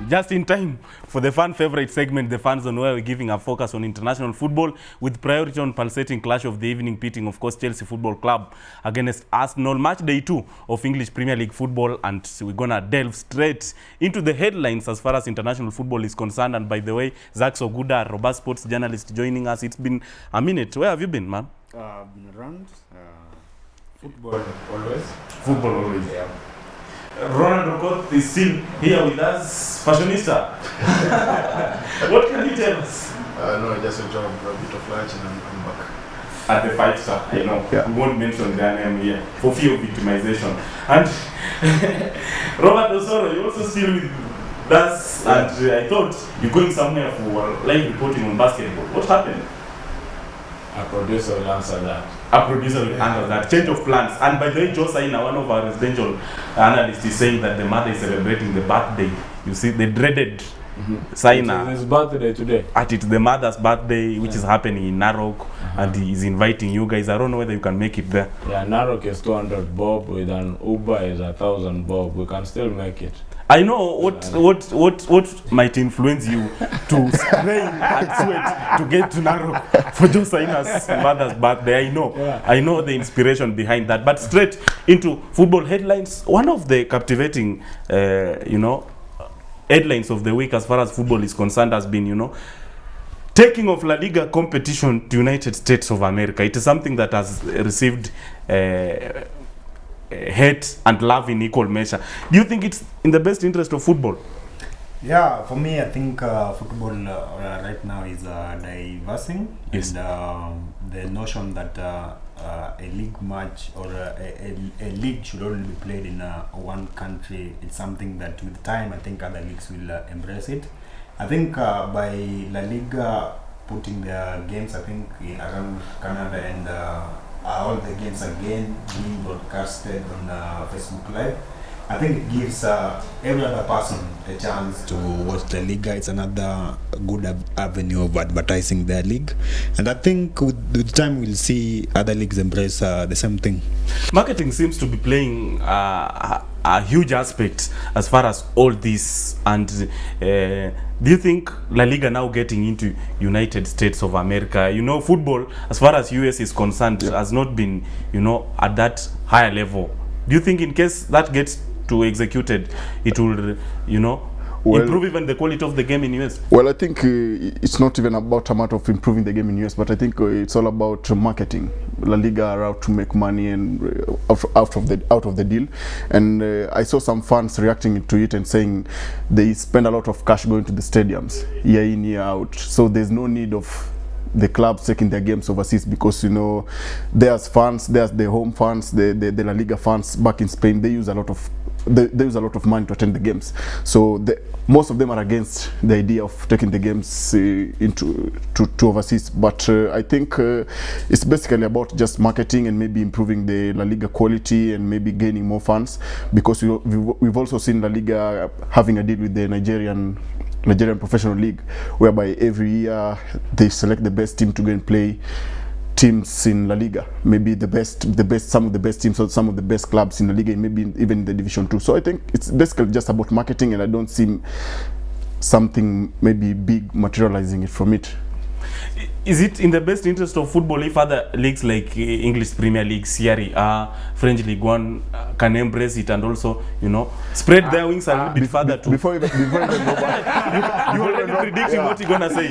just in time for the fan favorite segment, the Fan Zone, where we're giving a focus on international football with priority on pulsating clash of the evening, pitting, of course, Chelsea Football Club against Arsenal. Match day 2 of English Premier League football, and we're going to delve straight into the headlines as far as international football is concerned. And by the way, Zach Soguda, robust sports journalist, joining us. It's been a minute. Where have you been, man? I've been around. Football always. Football always. Yeah. Ronald Okoth is still here with us, fashionista. What can you tell us? No, just a job, a bit of lunch, and I'm back. At the 5-star, I know. Yeah. We won't mention their name here for fear of victimization. And Robert Osoro, you're also still with us, and I thought you're going somewhere for live reporting on basketball. What happened? A producer will answer that. A producer will handle that. Change of plans. And by the way, Joe Saina, one of our residential analysts, is saying that the mother is celebrating the birthday. You see, the dreaded Saina. It's his birthday today. It's the mother's birthday, which is happening in Narok, and he is inviting you guys. I don't know whether you can make it there. Yeah, Narok is 200 bob, with an Uber is 1,000 bob. We can still make it. I know what might influence you to strain and sweat to get to Narok for Joe Saina's mother's birthday. I know. Yeah. I know the inspiration behind that. But straight into football headlines. One of the captivating, headlines of the week as far as football is concerned has been, taking of La Liga competition to United States of America. It is something that has received hate and love in equal measure. Do you think it's in the best interest of football? Yeah, for me, I think football right now is diversing. Yes. And the notion that a league match or a league should only be played in one country is something that with time I think other leagues will embrace it. I think by La Liga putting their games, I think around Canada, and all the games again being broadcasted on Facebook Live, I think it gives every other person a chance to watch the Liga. It's another good avenue of advertising their league, and I think with time we'll see other leagues embrace the same thing. Marketing seems to be playing a huge aspect as far as all this. And do you think La Liga now getting into United States of America, football as far as US is concerned has not been, at that higher level? Do you think in case that gets to executed, it will, improve even the quality of the game in US? Well, I think it's not even about a matter of improving the game in US, but I think it's all about marketing. La Liga are out to make money and out of the deal, and I saw some fans reacting to it and saying they spend a lot of cash going to the stadiums year in, year out, so there's no need of the clubs taking their games overseas, because there's fans, there's the home fans, the La Liga fans back in Spain. They use a lot of money to attend the games, so most of them are against the idea of taking the games into overseas. But I think it's basically about just marketing and maybe improving the La Liga quality and maybe gaining more fans, because we've also seen La Liga having a deal with the Nigerian Professional League, whereby every year they select the best team to go and play teams in La Liga, maybe some of the best teams or some of the best clubs in La Liga, maybe even in the Division 2. So I think it's basically just about marketing, and I don't see something maybe big materializing it from it. Is it in the best interest of football if other leagues like English Premier League, Serie A, French League One can embrace it and also, spread their wings a little bit further too? Before even go back, you already predicting what you're gonna say.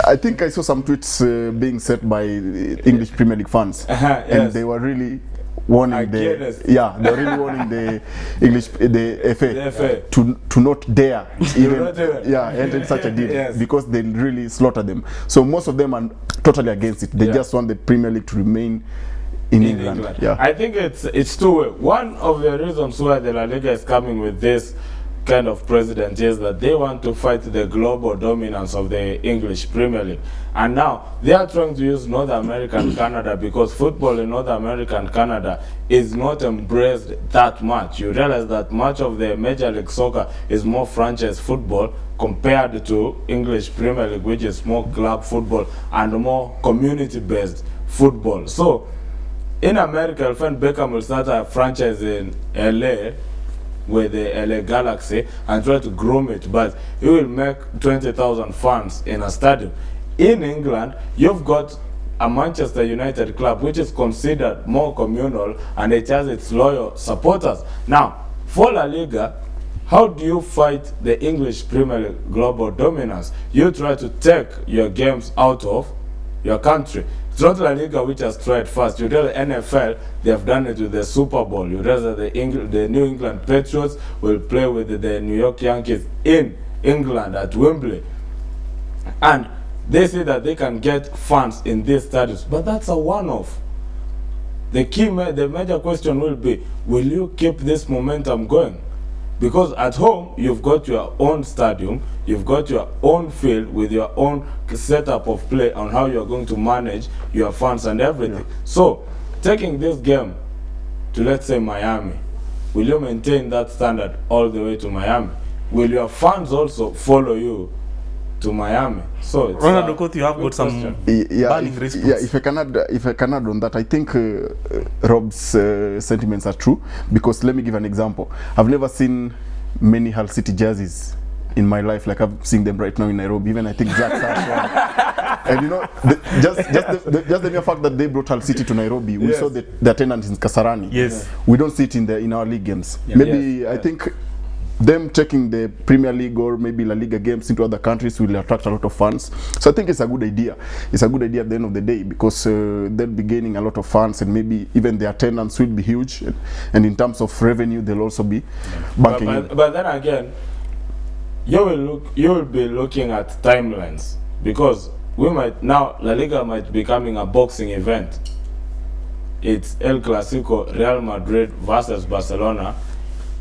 I think I saw some tweets being said by English Premier League fans, and they were really warning the English, the FA to not dare even enter such a deal, because they really slaughter them. So most of them are totally against it. They just want the Premier League to remain in England. Yeah. I think it's two-way. One of the reasons why the La Liga is coming with this kind of president is that they want to fight the global dominance of the English Premier League, and now they are trying to use North America and Canada, because football in North America and Canada is not embraced that much. You realize that much of the Major League Soccer is more franchise football compared to English Premier League, which is more club football and more community-based football. So in America, you'll find Beckham will start a franchise in LA, with the LA Galaxy and try to groom it, but he will make 20,000 fans in a stadium. In England, you've got a Manchester United club which is considered more communal and it has its loyal supporters. Now, for La Liga, how do you fight the English Premier League global dominance? You try to take your games out of your country. It's not La Liga which has tried first. You tell the NFL, they have done it with the Super Bowl. You tell that the New England Patriots will play with the New York Yankees in England at Wembley. And they say that they can get fans in these stadiums, but that's a one-off. The major question will be, will you keep this momentum going? Because at home, you've got your own stadium, you've got your own field with your own setup of play on how you're going to manage your fans and everything. Yeah. So, taking this game to, let's say, Miami, will you maintain that standard all the way to Miami? Will your fans also follow you to Miami? So it's Ronald Okoth, you have got some burning response. Yeah, if I can add on that, I think Rob's sentiments are true, because let me give an example. I've never seen many Hull City jerseys in my life like I'm seeing them right now in Nairobi. Even I think Zach has one. And you know, just the mere fact that they brought Hull City to Nairobi, we saw the attendance in Kasarani. Yes, we don't see it in our league games. Yeah. Maybe I think them taking the Premier League or maybe La Liga games into other countries will attract a lot of fans. So I think it's a good idea. It's a good idea at the end of the day, because they'll be gaining a lot of fans, and maybe even the attendance will be huge. And in terms of revenue, they'll also be banking. But then again, you will be looking at timelines, because now La Liga might be becoming a boxing event. It's El Clasico, Real Madrid versus Barcelona.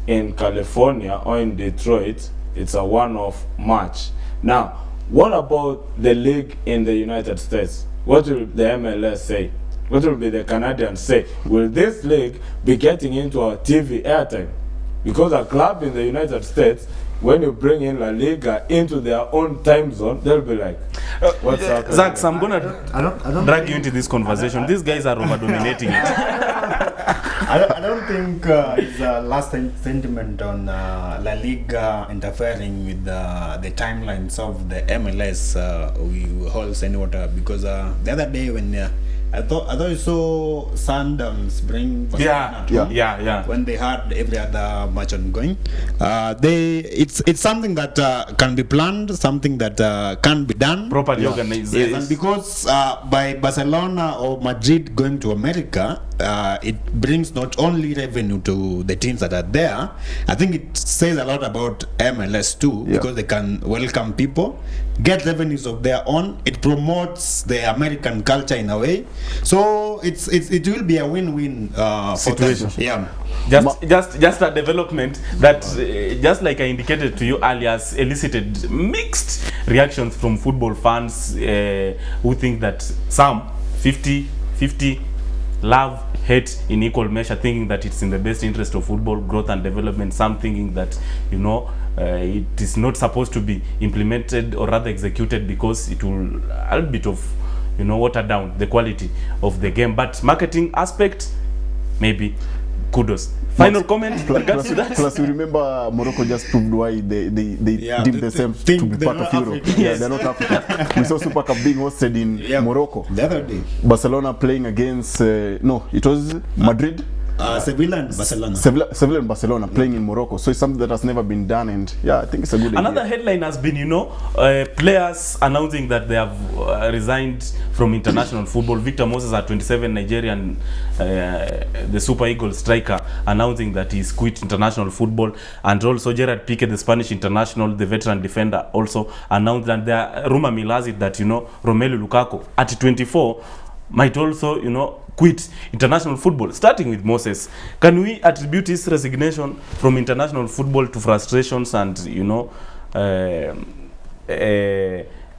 In California or in Detroit, it's a one-off match. Now, what about the league in the United States? What will the MLS say? What will be the Canadians say? Will this league be getting into our TV airtime? Because a club in the United States, when you bring in La Liga into their own time zone, they'll be like, what's happening? Zach, I'm gonna drag you into this conversation. These guys are over-dominating it. I don't think it's a last sentiment on La Liga interfering with the timelines of the MLS we holds any water, because the other day when I thought I saw Sundowns bring when they had every other match ongoing. It's something that can be planned, something that can be done properly organized. Yes, and because by Barcelona or Madrid going to America, it brings not only revenue to the teams that are there. I think it says a lot about MLS too, because they can welcome people, get revenues of their own. It promotes the American culture in a way. So it will be a win-win situation. Yeah. Just a development that, just like I indicated to you earlier, has elicited mixed reactions from football fans who think that some 50-50 love, hate in equal measure, thinking that it's in the best interest of football growth and development. Some thinking that, you know, it is not supposed to be implemented or rather executed because it will a little bit of, you know, water down the quality of the game. But marketing aspect, maybe kudos. Final comment regards to that? Plus, you remember Morocco just proved why they deemed themselves to be part of Europe. Yes. They're not Africa. We saw Super Cup being hosted in Morocco. The other day. Barcelona playing against, no, it was Madrid. Sevilla and Barcelona. Sevilla and Barcelona playing in Morocco. So it's something that has never been done, and I think it's a good idea. Another headline has been, you know, players announcing that they have resigned from international football. Victor Moses, at 27, Nigerian, the Super Eagles striker, announcing that he's quit international football. And also Gerard Piqué, the Spanish international, the veteran defender, also announced that there rumor mill has it that, you know, Romelu Lukaku at 24 might also, you know, quit international football, starting with Moses. Can we attribute his resignation from international football to frustrations and, you know,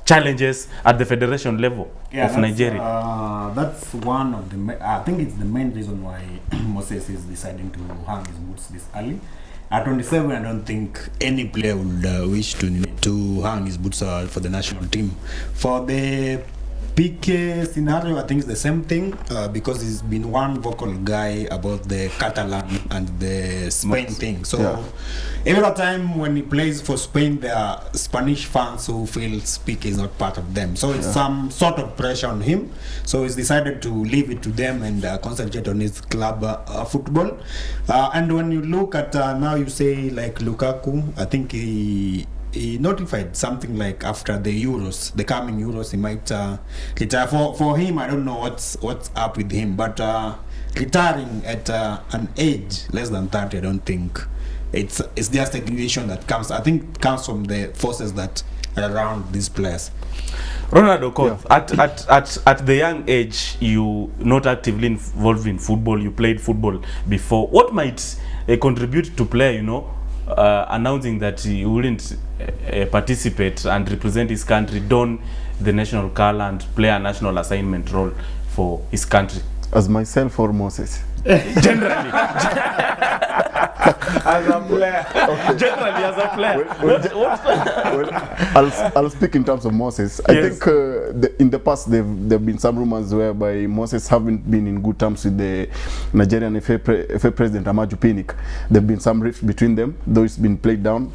challenges at the federation level of Nigeria? That's one of the, I think it's the main reason why Moses is deciding to hang his boots this early. At 27, I don't think any player would wish to hang his boots for the national team. For the PK scenario, I think it's the same thing because he's been one vocal guy about the Catalan and the Spain thing. So every time when he plays for Spain, there are Spanish fans who feel PK is not part of them. So it's some sort of pressure on him. So he's decided to leave it to them and concentrate on his club football. And when you look at now, you say like Lukaku, I think he notified something like after the Euros, the coming Euros, he might retire. For him, I don't know what's up with him, but retiring at an age less than 30, I don't think it's just a decision that comes. I think comes from the forces that are around these players. Ronald Okoth, at the young age, you not actively involved in football. You played football before. What might contribute to player, announcing that he wouldn't participate and represent his country, don the national color and play a national assignment role for his country? As myself or Moses? Generally. As a player. Okay. Generally as a player. Well, I'll speak in terms of Moses. I think in the past there have been some rumors whereby Moses haven't been in good terms with the Nigerian FA President Amaju Pinnick. There have been some rift between them, though it's been played down.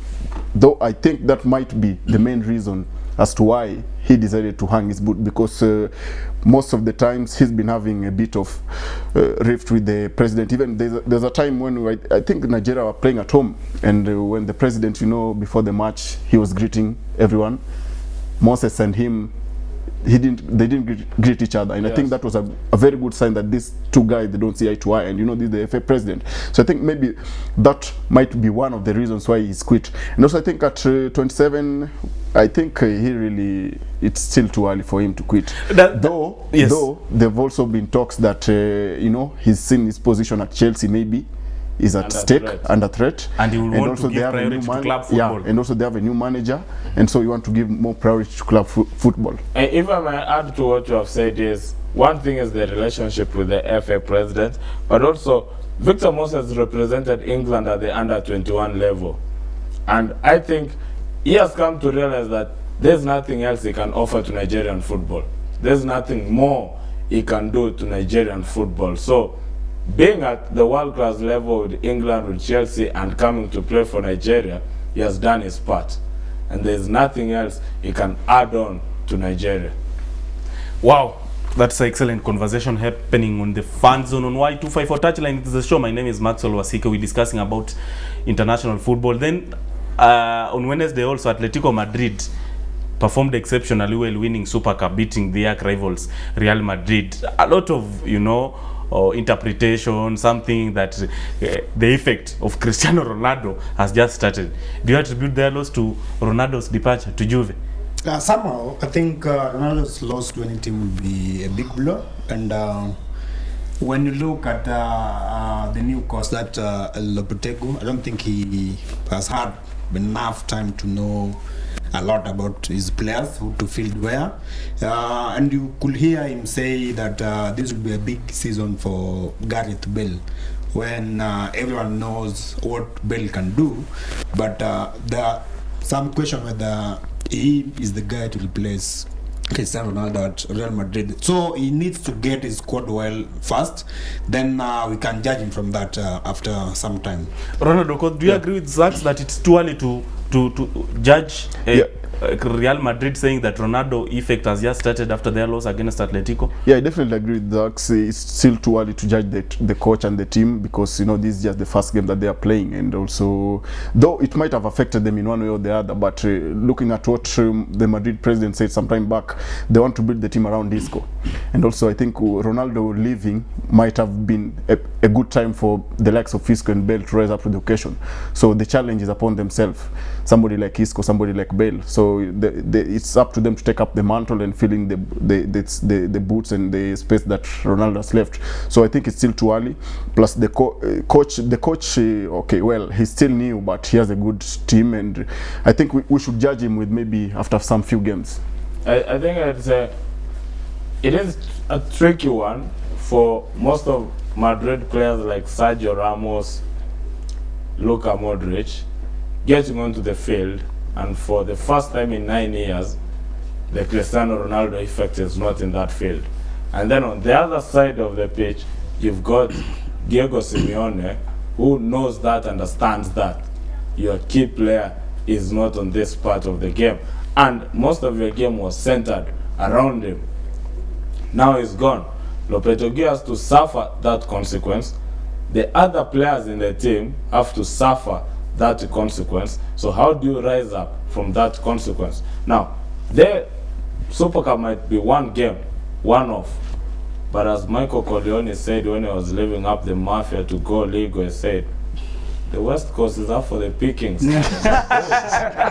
Though I think that might be the main reason as to why he decided to hang his boot, because most of the times he's been having a bit of rift with the president. Even there's a time when I think Nigeria were playing at home, and when the president, before the match, he was greeting everyone. Moses and him, they didn't greet each other, and I think that was a very good sign that these two guys, they don't see eye to eye, and this is the FA president. So I think maybe that might be one of the reasons why he's quit. And also I think at 27, I think it's still too early for him to quit. Though there've also been talks that he's seen his position at Chelsea maybe is at stake, under threat, and he will want to give priority to club football. And also they have a new manager, and so you want to give more priority to club football. And if I may add to what you have said, is one thing is the relationship with the FA president, but also Victor Moses represented England at the under-21 level, and I think he has come to realize that there's nothing else he can offer to Nigerian football. There's nothing more he can do to Nigerian football. So being at the world-class level with England, with Chelsea, and coming to play for Nigeria, he has done his part. And there's nothing else he can add on to Nigeria. Wow, that's an excellent conversation happening on the Fan Zone on Y254 Touchline. It is the show. My name is Maxwell Wasike. We're discussing about international football. Then on Wednesday also, Atletico Madrid performed exceptionally well, winning Super Cup, beating the arch rivals Real Madrid. A lot of, or interpretation, something that the effect of Cristiano Ronaldo has just started. Do you attribute their loss to Ronaldo's departure to Juve? Somehow, I think Ronaldo's loss to any team would be a big blow. And when you look at the new coach, that Lopetegui, I don't think he has had enough time to know a lot about his players, who to field where, and you could hear him say that this will be a big season for Gareth Bale, when everyone knows what Bale can do, but there are some question whether he is the guy to replace Cristiano Ronaldo at Real Madrid. So he needs to get his squad well first, then we can judge him from that after some time. Ronald, do you agree with Zach that it's too early to judge Real Madrid, saying that Ronaldo effect has just started after their loss against Atletico? Yeah, I definitely agree with Zach. It's still too early to judge the coach and the team, because this is just the first game that they are playing, and also though it might have affected them in one way or the other, but looking at what the Madrid president said some time back, they want to build the team around Isco, and also I think Ronaldo leaving might have been a good time for the likes of Isco and Bale to rise up to the occasion. So the challenge is upon themselves, somebody like Isco, somebody like Bale. So it's up to them to take up the mantle and fill in the boots and the space that Ronaldo has left. So I think it's still too early. Plus the coach, okay, well, he's still new, but he has a good team, and I think we should judge him with maybe after some few games. I think it is a tricky one for most of Madrid players like Sergio Ramos, Luka Modric, getting onto the field, and for the first time in 9 years, the Cristiano Ronaldo effect is not in that field. And then on the other side of the pitch, you've got Diego Simeone, who knows that, understands that your key player is not on this part of the game. And most of your game was centered around him. Now he's gone. Lopetegui has to suffer that consequence. The other players in the team have to suffer that consequence. So how do you rise up from that consequence? Now, the Super Cup might be one game, one off. But as Michael Corleone said when he was living up the mafia to go league, he said, the West Coast is up for the pickings.